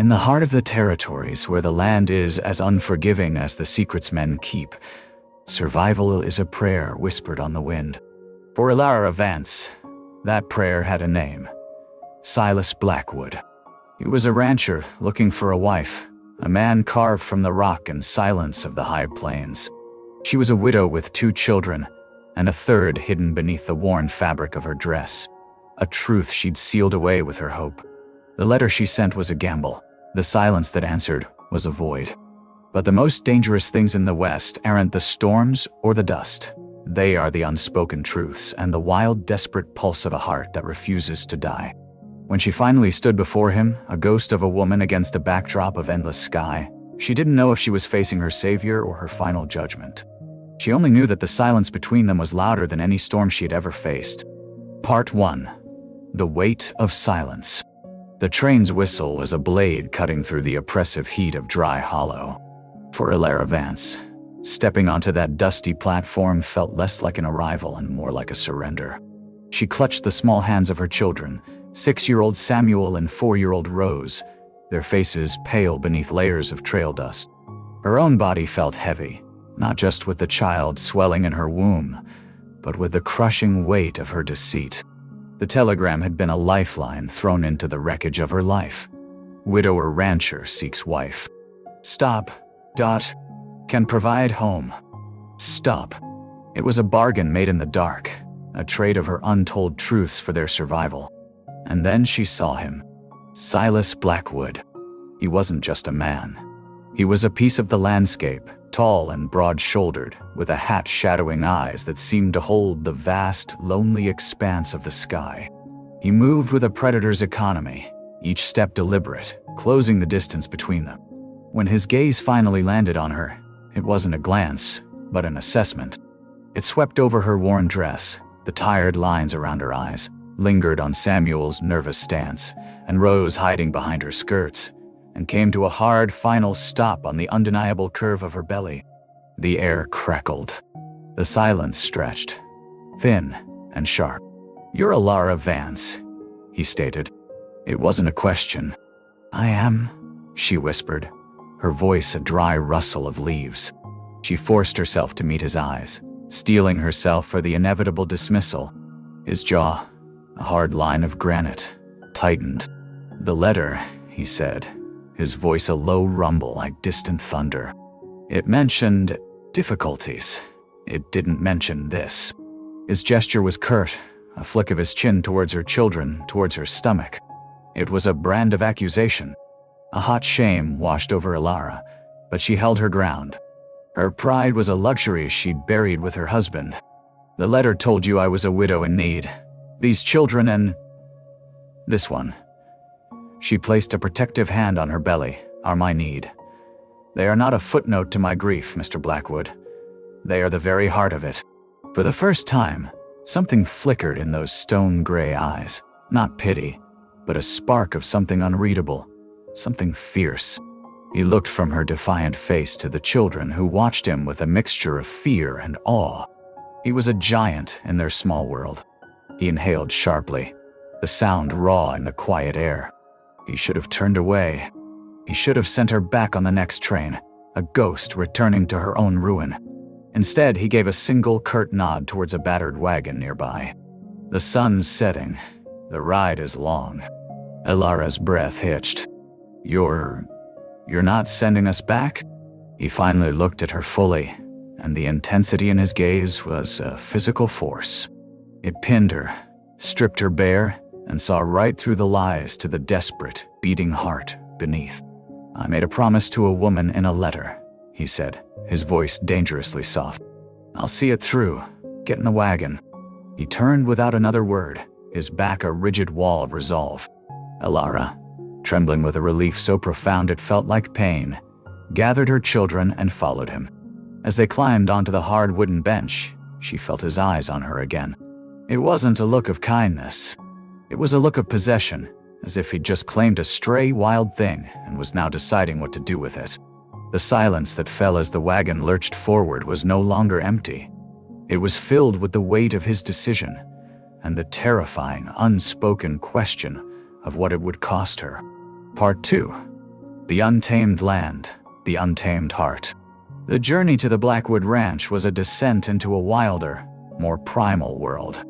In the heart of the territories where the land is as unforgiving as the secrets men keep, survival is a prayer whispered on the wind. For Ilara Vance, that prayer had a name: Silas Blackwood. He was a rancher looking for a wife, a man carved from the rock and silence of the high plains. She was a widow with 2 children, and a third hidden beneath the worn fabric of her dress, a truth she'd sealed away with her hope. The letter she sent was a gamble. The silence that answered was a void. But the most dangerous things in the West aren't the storms or the dust. They are the unspoken truths and the wild, desperate pulse of a heart that refuses to die. When she finally stood before him, a ghost of a woman against a backdrop of endless sky, she didn't know if she was facing her savior or her final judgment. She only knew that the silence between them was louder than any storm she had ever faced. Part 1. The Weight of Silence. The train's whistle was a blade cutting through the oppressive heat of Dry Hollow. For Ilara Vance, stepping onto that dusty platform felt less like an arrival and more like a surrender. She clutched the small hands of her children, 6-year-old Samuel and 4-year-old Rose, their faces pale beneath layers of trail dust. Her own body felt heavy, not just with the child swelling in her womb, but with the crushing weight of her deceit. The telegram had been a lifeline thrown into the wreckage of her life. Widower rancher seeks wife. Stop. Can provide home. Stop. It was a bargain made in the dark, a trade of her untold truths for their survival. And then she saw him. Silas Blackwood. He wasn't just a man. He was a piece of the landscape, tall and broad-shouldered, with a hat shadowing eyes that seemed to hold the vast, lonely expanse of the sky. He moved with a predator's economy, each step deliberate, closing the distance between them. When his gaze finally landed on her, it wasn't a glance, but an assessment. It swept over her worn dress, the tired lines around her eyes, lingered on Samuel's nervous stance, and Rose hiding behind her skirts, and came to a hard, final stop on the undeniable curve of her belly. The air crackled. The silence stretched, thin and sharp. "You're Ilara Vance," he stated. It wasn't a question. "I am," she whispered, her voice a dry rustle of leaves. She forced herself to meet his eyes, steeling herself for the inevitable dismissal. His jaw, a hard line of granite, tightened. "The letter," he said, his voice a low rumble like distant thunder. "It mentioned difficulties. It didn't mention this." His gesture was curt, a flick of his chin towards her children, towards her stomach. It was a brand of accusation. A hot shame washed over Ilara, but she held her ground. Her pride was a luxury she'd buried with her husband. "The letter told you I was a widow in need. These children and this one." She placed a protective hand on her belly, "are my need. They are not a footnote to my grief, Mr. Blackwood. They are the very heart of it." For the first time, something flickered in those stone-gray eyes. Not pity, but a spark of something unreadable, something fierce. He looked from her defiant face to the children who watched him with a mixture of fear and awe. He was a giant in their small world. He inhaled sharply, the sound raw in the quiet air. He should have turned away. He should have sent her back on the next train, a ghost returning to her own ruin. Instead, he gave a single curt nod towards a battered wagon nearby. "The sun's setting. The ride is long." Ilara's breath hitched. You're not sending us back?" He finally looked at her fully, and the intensity in his gaze was a physical force. It pinned her, stripped her bare, and saw right through the lies to the desperate, beating heart beneath. "I made a promise to a woman in a letter," he said, his voice dangerously soft. "I'll see it through. Get in the wagon." He turned without another word, his back a rigid wall of resolve. Ilara, trembling with a relief so profound it felt like pain, gathered her children and followed him. As they climbed onto the hard wooden bench, she felt his eyes on her again. It wasn't a look of kindness. It was a look of possession, as if he'd just claimed a stray wild thing and was now deciding what to do with it. The silence that fell as the wagon lurched forward was no longer empty. It was filled with the weight of his decision and the terrifying, unspoken question of what it would cost her. Part 2. The untamed land, the untamed heart. The journey to the Blackwood Ranch was a descent into a wilder, more primal world.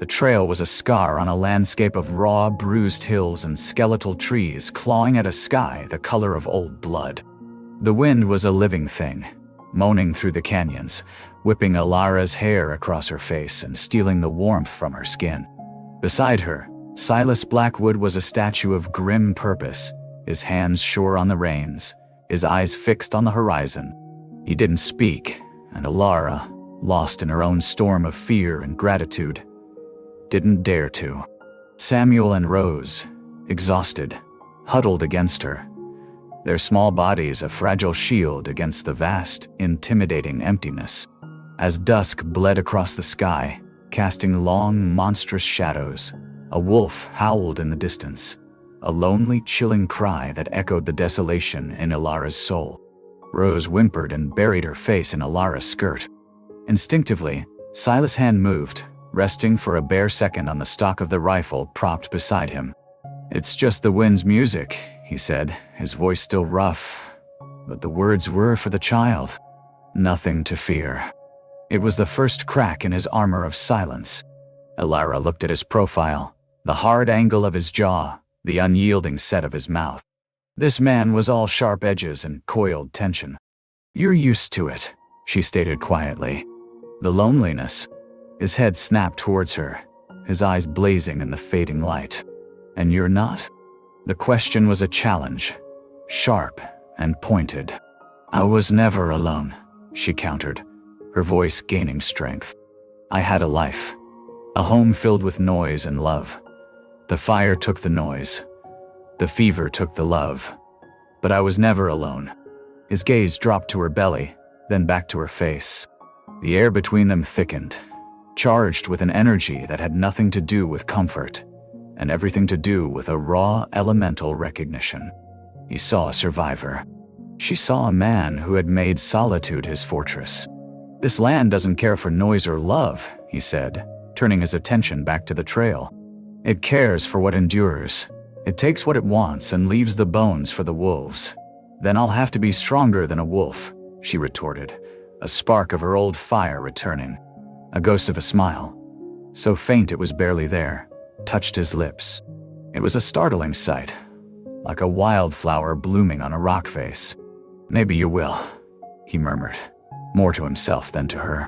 The trail was a scar on a landscape of raw, bruised hills and skeletal trees clawing at a sky the color of old blood. The wind was a living thing, moaning through the canyons, whipping Alara's hair across her face and stealing the warmth from her skin. Beside her, Silas Blackwood was a statue of grim purpose, his hands sure on the reins, his eyes fixed on the horizon. He didn't speak, and Alara, lost in her own storm of fear and gratitude, didn't dare to. Samuel and Rose, exhausted, huddled against her, their small bodies a fragile shield against the vast, intimidating emptiness. As dusk bled across the sky, casting long, monstrous shadows, a wolf howled in the distance, a lonely, chilling cry that echoed the desolation in Alara's soul. Rose whimpered and buried her face in Alara's skirt. Instinctively, Silas' hand moved, resting for a bare second on the stock of the rifle propped beside him. "It's just the wind's music," he said, his voice still rough, but the words were for the child. Nothing to fear. It was the first crack in his armor of silence. Alara looked at his profile, the hard angle of his jaw, the unyielding set of his mouth. This man was all sharp edges and coiled tension. "You're used to it," she stated quietly. "The loneliness." His head snapped towards her, his eyes blazing in the fading light. "And you're not?" The question was a challenge, sharp and pointed. "I was never alone," she countered, her voice gaining strength. "I had a life, a home filled with noise and love. The fire took the noise, the fever took the love, but I was never alone." His gaze dropped to her belly, then back to her face. The air between them thickened, charged with an energy that had nothing to do with comfort, and everything to do with a raw, elemental recognition. He saw a survivor. She saw a man who had made solitude his fortress. "This land doesn't care for noise or love," he said, turning his attention back to the trail. "It cares for what endures. It takes what it wants and leaves the bones for the wolves." "Then I'll have to be stronger than a wolf," she retorted, a spark of her old fire returning. A ghost of a smile, so faint it was barely there, touched his lips. It was a startling sight, like a wildflower blooming on a rock face. "Maybe you will," he murmured, more to himself than to her.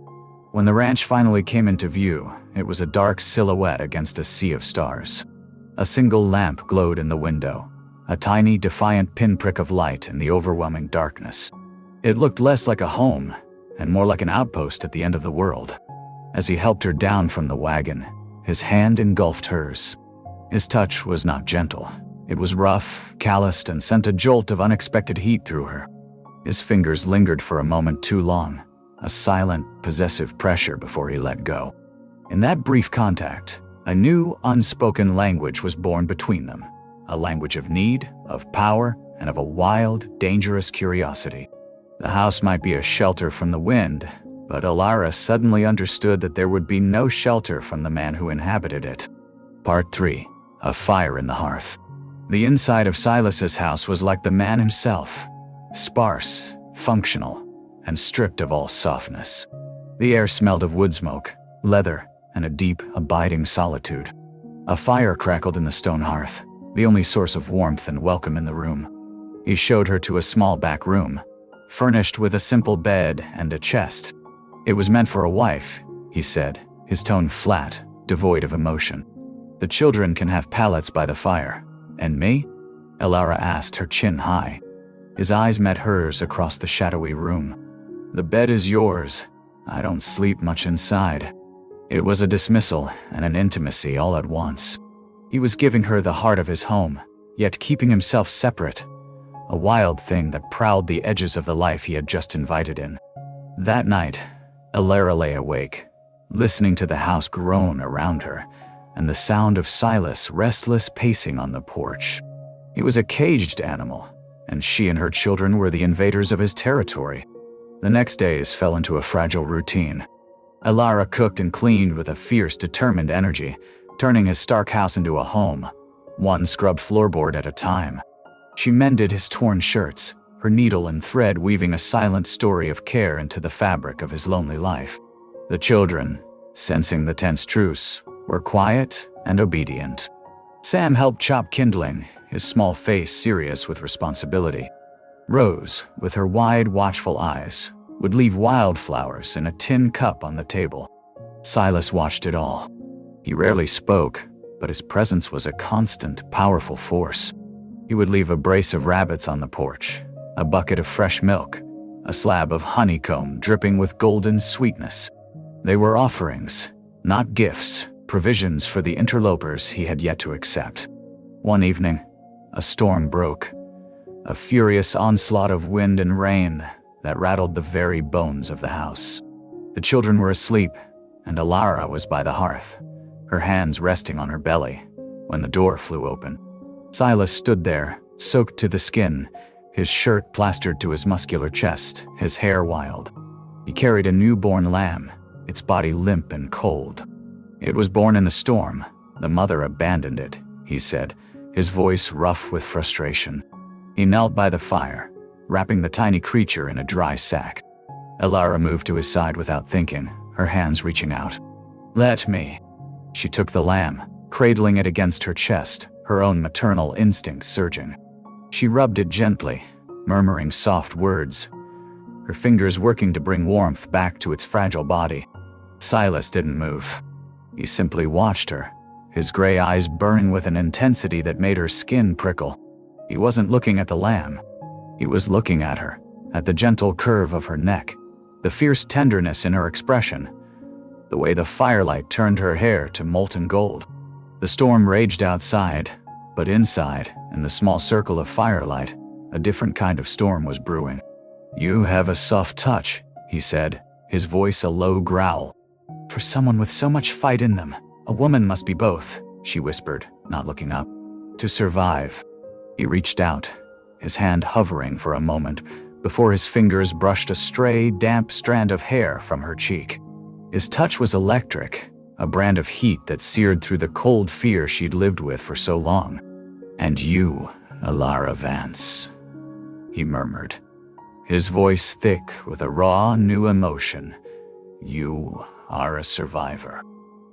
When the ranch finally came into view, it was a dark silhouette against a sea of stars. A single lamp glowed in the window, a tiny, defiant pinprick of light in the overwhelming darkness. It looked less like a home, and more like an outpost at the end of the world. As he helped her down from the wagon, his hand engulfed hers. His touch was not gentle. It was rough, calloused, and sent a jolt of unexpected heat through her. His fingers lingered for a moment too long, a silent, possessive pressure before he let go. In that brief contact, a new, unspoken language was born between them, a language of need, of power, and of a wild, dangerous curiosity. The house might be a shelter from the wind, but Alara suddenly understood that there would be no shelter from the man who inhabited it. Part 3. A fire in the hearth. The inside of Silas's house was like the man himself, sparse, functional, and stripped of all softness. The air smelled of wood smoke, leather, and a deep, abiding solitude. A fire crackled in the stone hearth, the only source of warmth and welcome in the room. He showed her to a small back room, furnished with a simple bed and a chest. "It was meant for a wife," he said, his tone flat, devoid of emotion. "The children can have pallets by the fire. And me?" Alara asked, her chin high. His eyes met hers across the shadowy room. "The bed is yours. I don't sleep much inside." It was a dismissal and an intimacy all at once. He was giving her the heart of his home, yet keeping himself separate, a wild thing that prowled the edges of the life he had just invited in. That night, Alara lay awake, listening to the house groan around her, and the sound of Silas' restless pacing on the porch. He was a caged animal, and she and her children were the invaders of his territory. The next days fell into a fragile routine. Alara cooked and cleaned with a fierce, determined energy, turning his stark house into a home, one scrubbed floorboard at a time. She mended his torn shirts, her needle and thread weaving a silent story of care into the fabric of his lonely life. The children, sensing the tense truce, were quiet and obedient. Sam helped chop kindling, his small face serious with responsibility. Rose, with her wide, watchful eyes, would leave wildflowers in a tin cup on the table. Silas watched it all. He rarely spoke, but his presence was a constant, powerful force. He would leave a brace of rabbits on the porch, a bucket of fresh milk, a slab of honeycomb dripping with golden sweetness. They were offerings, not gifts, provisions for the interlopers he had yet to accept. One evening, a storm broke, a furious onslaught of wind and rain that rattled the very bones of the house. The children were asleep, and Alara was by the hearth, her hands resting on her belly, when the door flew open. Silas stood there, soaked to the skin, his shirt plastered to his muscular chest, his hair wild. He carried a newborn lamb, its body limp and cold. It was born in the storm. The mother abandoned it, he said, his voice rough with frustration. He knelt by the fire, wrapping the tiny creature in a dry sack. Alara moved to his side without thinking, her hands reaching out. "Let me." She took the lamb, cradling it against her chest, her own maternal instincts surging. She rubbed it gently, murmuring soft words, her fingers working to bring warmth back to its fragile body. Silas didn't move. He simply watched her, his gray eyes burning with an intensity that made her skin prickle. He wasn't looking at the lamb. He was looking at her, at the gentle curve of her neck, the fierce tenderness in her expression, the way the firelight turned her hair to molten gold. The storm raged outside, but inside, in the small circle of firelight, a different kind of storm was brewing. "You have a soft touch," he said, his voice a low growl. "For someone with so much fight in them, a woman must be both," she whispered, not looking up. "To survive." He reached out, his hand hovering for a moment before his fingers brushed a stray, damp strand of hair from her cheek. His touch was electric, a brand of heat that seared through the cold fear she'd lived with for so long. "And you, Alara Vance," he murmured, his voice thick with a raw, new emotion. "You are a survivor."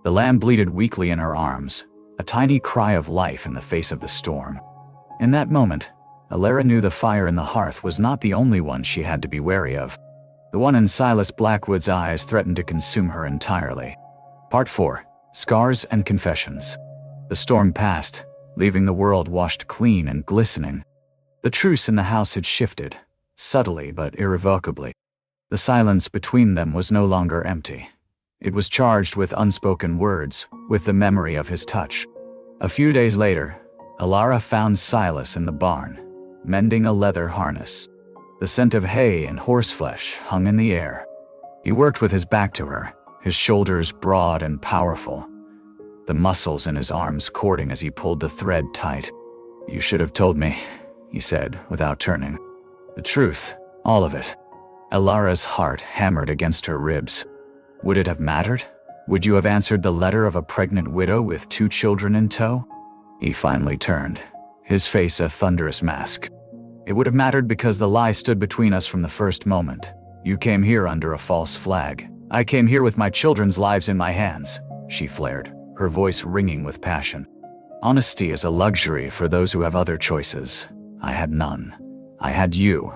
The lamb bleated weakly in her arms, a tiny cry of life in the face of the storm. In that moment, Alara knew the fire in the hearth was not the only one she had to be wary of. The one in Silas Blackwood's eyes threatened to consume her entirely. Part 4. Scars and Confessions. The storm passed, leaving the world washed clean and glistening. The truce in the house had shifted, subtly but irrevocably. The silence between them was no longer empty. It was charged with unspoken words, with the memory of his touch. A few days later, Alara found Silas in the barn, mending a leather harness. The scent of hay and horseflesh hung in the air. He worked with his back to her, his shoulders broad and powerful, the muscles in his arms cording as he pulled the thread tight. "You should have told me," he said, without turning. "The truth, all of it." Alara's heart hammered against her ribs. Would it have mattered? Would you have answered the letter of a pregnant widow with 2 children in tow? He finally turned, his face a thunderous mask. "It would have mattered because the lie stood between us from the first moment. You came here under a false flag. I came here with my children's lives in my hands," she flared, her voice ringing with passion. "Honesty is a luxury for those who have other choices. I had none. I had you.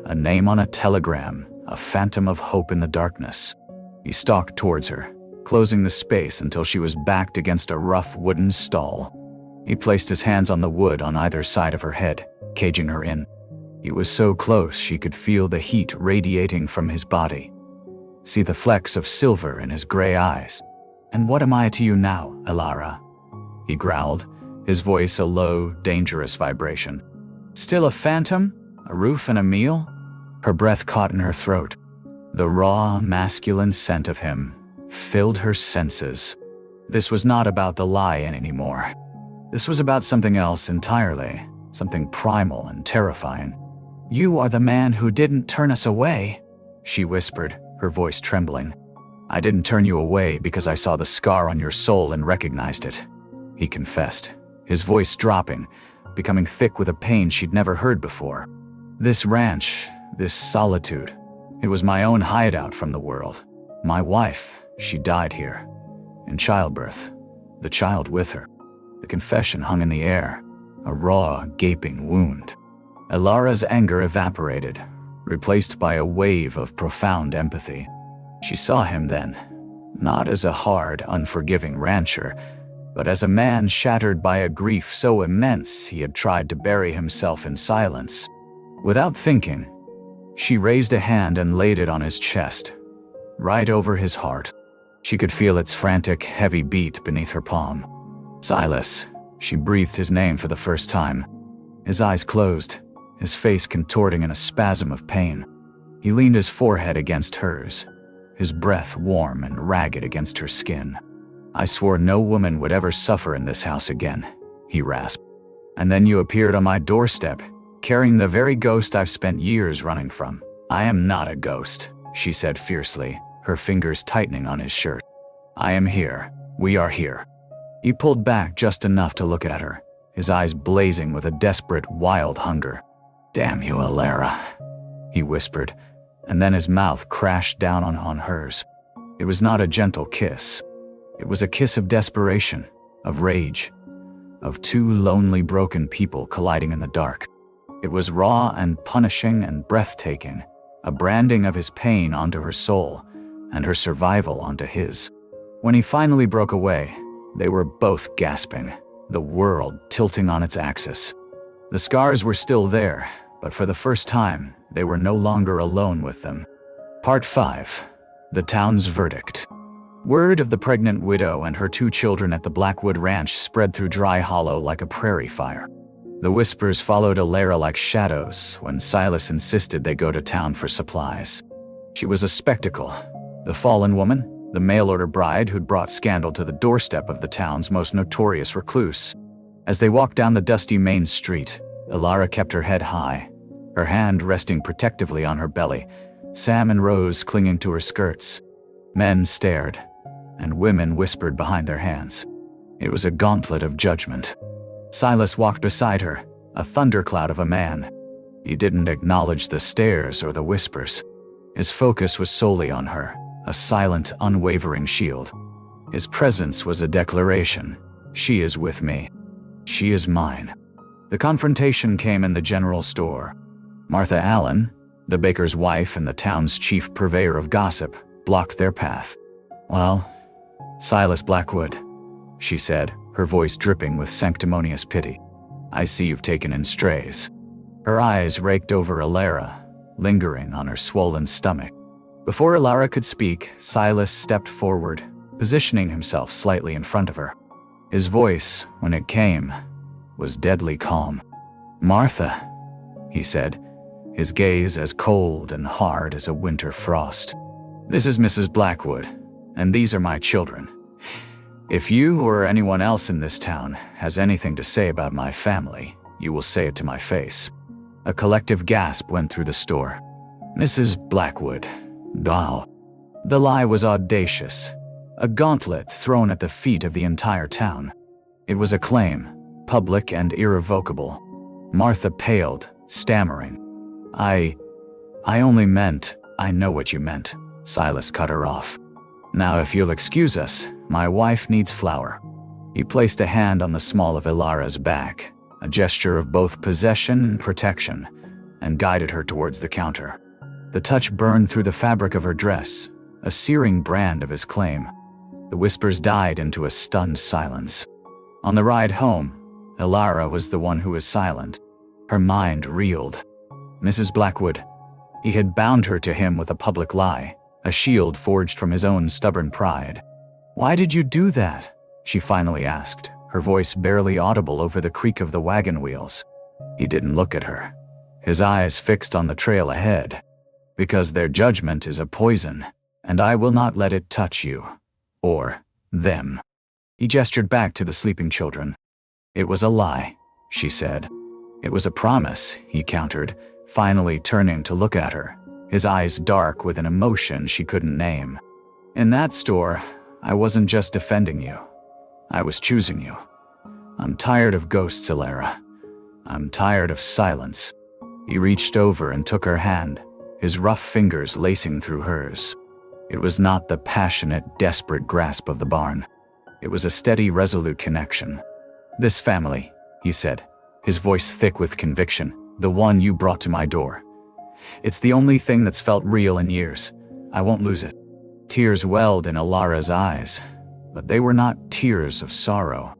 A name on a telegram, a phantom of hope in the darkness." He stalked towards her, closing the space until she was backed against a rough wooden stall. He placed his hands on the wood on either side of her head, caging her in. He was so close she could feel the heat radiating from his body, see the flecks of silver in his gray eyes. "And what am I to you now, Alara?" he growled, his voice a low, dangerous vibration. "Still a phantom? A roof and a meal?" Her breath caught in her throat. The raw, masculine scent of him filled her senses. This was not about the lie anymore. This was about something else entirely, something primal and terrifying. "You are the man who didn't turn us away," she whispered, her voice trembling. "I didn't turn you away because I saw the scar on your soul and recognized it," he confessed, his voice dropping, becoming thick with a pain she'd never heard before. This ranch, this solitude, it was my own hideout from the world. My wife, she died here. In childbirth. The child with her. The confession hung in the air. A raw, gaping wound. Elara's anger evaporated, replaced by a wave of profound empathy. She saw him then, not as a hard, unforgiving rancher, but as a man shattered by a grief so immense he had tried to bury himself in silence. Without thinking, she raised a hand and laid it on his chest, right over his heart. She could feel its frantic, heavy beat beneath her palm. Silas, she breathed his name for the first time. His eyes closed, his face contorting in a spasm of pain. He leaned his forehead against hers, his breath warm and ragged against her skin. "I swore no woman would ever suffer in this house again," he rasped. "And then you appeared on my doorstep, carrying the very ghost I've spent years running from." "I am not a ghost," she said fiercely, her fingers tightening on his shirt. "I am here. We are here." He pulled back just enough to look at her, his eyes blazing with a desperate, wild hunger. "Damn you, Elara," he whispered, and then his mouth crashed down on hers. It was not a gentle kiss. It was a kiss of desperation, of rage, of two lonely, broken people colliding in the dark. It was raw and punishing and breathtaking, a branding of his pain onto her soul and her survival onto his. When he finally broke away, they were both gasping, the world tilting on its axis. The scars were still there, but for the first time, they were no longer alone with them. Part 5. The town's verdict. Word of the pregnant widow and her 2 children at the Blackwood Ranch spread through Dry Hollow like a prairie fire. The whispers followed Elara like shadows when Silas insisted they go to town for supplies. She was a spectacle. The fallen woman, the mail-order bride who'd brought scandal to the doorstep of the town's most notorious recluse. As they walked down the dusty main street, Elara kept her head high, her hand resting protectively on her belly, Sam and Rose clinging to her skirts. Men stared, and women whispered behind their hands. It was a gauntlet of judgment. Silas walked beside her, a thundercloud of a man. He didn't acknowledge the stares or the whispers. His focus was solely on her, a silent, unwavering shield. His presence was a declaration. She is with me. She is mine. The confrontation came in the general store. Martha Allen, the baker's wife and the town's chief purveyor of gossip, blocked their path. "Well, Silas Blackwood," she said, her voice dripping with sanctimonious pity. "I see you've taken in strays." Her eyes raked over Elara, lingering on her swollen stomach. Before Elara could speak, Silas stepped forward, positioning himself slightly in front of her. His voice, when it came, was deadly calm. "Martha," he said, his gaze as cold and hard as a winter frost. "This is Mrs. Blackwood, and these are my children. If you or anyone else in this town has anything to say about my family, you will say it to my face." A collective gasp went through the store. "Mrs. Blackwood, wow." The lie was audacious, a gauntlet thrown at the feet of the entire town. It was a claim, public and irrevocable. Martha paled, stammering. I only meant, I know what you meant," Silas cut her off. "Now if you'll excuse us, my wife needs flour." He placed a hand on the small of Elara's back, a gesture of both possession and protection, and guided her towards the counter. The touch burned through the fabric of her dress, a searing brand of his claim. The whispers died into a stunned silence. On the ride home, Elara was the one who was silent. Her mind reeled. Mrs. Blackwood. He had bound her to him with a public lie, a shield forged from his own stubborn pride. "Why did you do that?" she finally asked, her voice barely audible over the creak of the wagon wheels. He didn't look at her, his eyes fixed on the trail ahead. "Because their judgment is a poison, and I will not let it touch you. Or them." He gestured back to the sleeping children. "It was a lie," she said. "It was a promise," he countered, finally turning to look at her, his eyes dark with an emotion she couldn't name. "In that store, I wasn't just defending you. I was choosing you. I'm tired of ghosts, Elara. I'm tired of silence." He reached over and took her hand, his rough fingers lacing through hers. It was not the passionate, desperate grasp of the barn. It was a steady, resolute connection. "This family," he said, his voice thick with conviction, "the one you brought to my door. It's the only thing that's felt real in years. I won't lose it." Tears welled in Alara's eyes, but they were not tears of sorrow.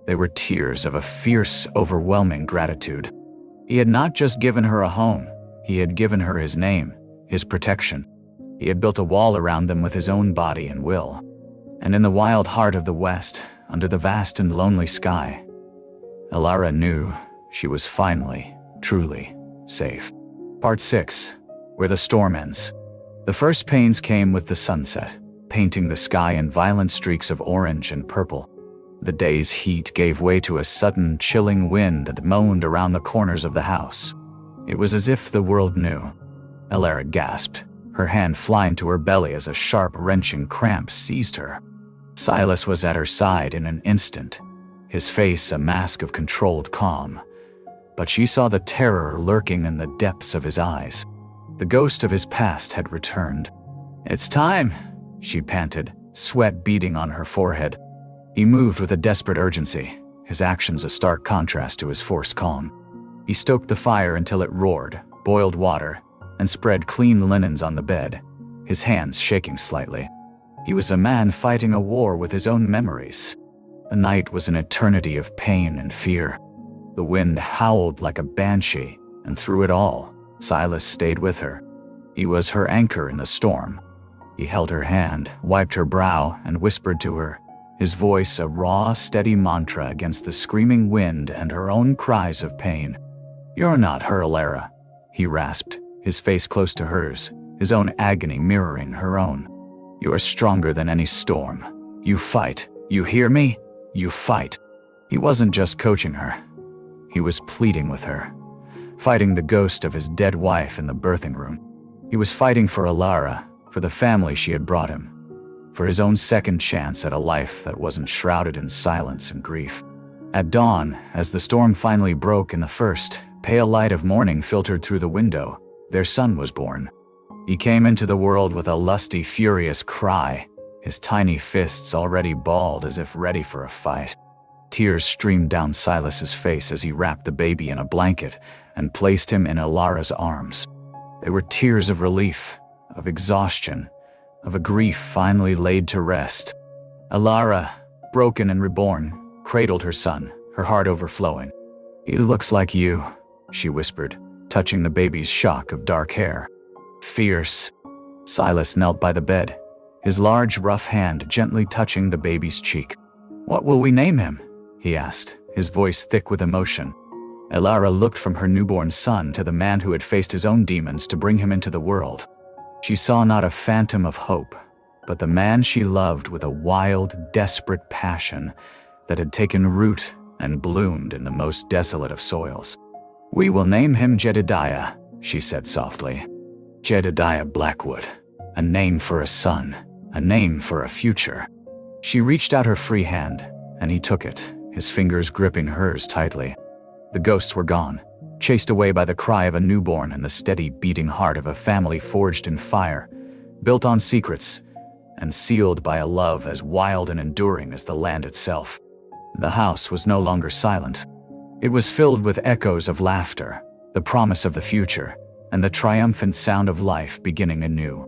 They were tears of a fierce, overwhelming gratitude. He had not just given her a home, he had given her his name, his protection. He had built a wall around them with his own body and will. And in the wild heart of the West, under the vast and lonely sky, Alara knew she was finally, truly safe. Part 6. Where the Storm Ends. The first pains came with the sunset, painting the sky in violent streaks of orange and purple. The day's heat gave way to a sudden, chilling wind that moaned around the corners of the house. It was as if the world knew. Alara gasped, her hand flying to her belly as a sharp, wrenching cramp seized her. Silas was at her side in an instant, his face a mask of controlled calm. But she saw the terror lurking in the depths of his eyes. The ghost of his past had returned. "It's time," she panted, sweat beading on her forehead. He moved with a desperate urgency, his actions a stark contrast to his forced calm. He stoked the fire until it roared, boiled water, and spread clean linens on the bed, his hands shaking slightly. He was a man fighting a war with his own memories. The night was an eternity of pain and fear. The wind howled like a banshee, and through it all, Silas stayed with her. He was her anchor in the storm. He held her hand, wiped her brow, and whispered to her, his voice a raw, steady mantra against the screaming wind and her own cries of pain. "You're not her, Alara," he rasped, his face close to hers, his own agony mirroring her own. "You are stronger than any storm. You fight. You hear me? You fight." He wasn't just coaching her. He was pleading with her, fighting the ghost of his dead wife in the birthing room. He was fighting for Alara, for the family she had brought him, for his own second chance at a life that wasn't shrouded in silence and grief. At dawn, as the storm finally broke and the first, pale light of morning filtered through the window, their son was born. He came into the world with a lusty, furious cry, his tiny fists already balled as if ready for a fight. Tears streamed down Silas's face as he wrapped the baby in a blanket and placed him in Alara's arms. They were tears of relief, of exhaustion, of a grief finally laid to rest. Alara, broken and reborn, cradled her son, her heart overflowing. "He looks like you," she whispered, touching the baby's shock of dark hair. Fierce. Silas knelt by the bed, his large, rough hand gently touching the baby's cheek. "What will we name him?" he asked, his voice thick with emotion. Alara looked from her newborn son to the man who had faced his own demons to bring him into the world. She saw not a phantom of hope, but the man she loved with a wild, desperate passion that had taken root and bloomed in the most desolate of soils. "We will name him Jedediah," she said softly. "Jedediah Blackwood, a name for a son, a name for a future." She reached out her free hand, and he took it, his fingers gripping hers tightly. The ghosts were gone, chased away by the cry of a newborn and the steady beating heart of a family forged in fire, built on secrets, and sealed by a love as wild and enduring as the land itself. The house was no longer silent. It was filled with echoes of laughter, the promise of the future, and the triumphant sound of life beginning anew.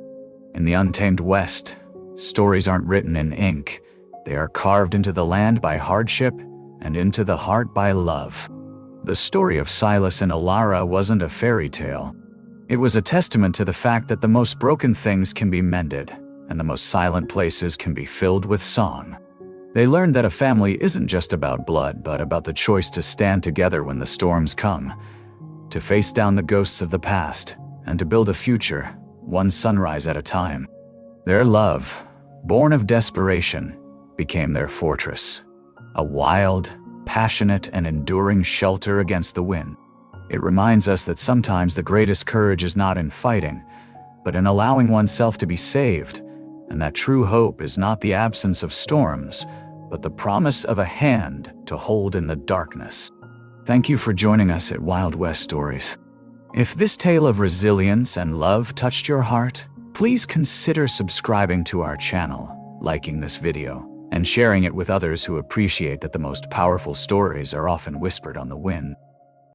In the untamed West, stories aren't written in ink. They are carved into the land by hardship and into the heart by love. The story of Silas and Alara wasn't a fairy tale. It was a testament to the fact that the most broken things can be mended, and the most silent places can be filled with song. They learned that a family isn't just about blood, but about the choice to stand together when the storms come, to face down the ghosts of the past, and to build a future, one sunrise at a time. Their love, born of desperation, became their fortress, a wild, passionate, and enduring shelter against the wind. It reminds us that sometimes the greatest courage is not in fighting, but in allowing oneself to be saved, and that true hope is not the absence of storms, but the promise of a hand to hold in the darkness. Thank you for joining us at Wild West Stories. If this tale of resilience and love touched your heart, please consider subscribing to our channel, liking this video, and sharing it with others who appreciate that the most powerful stories are often whispered on the wind.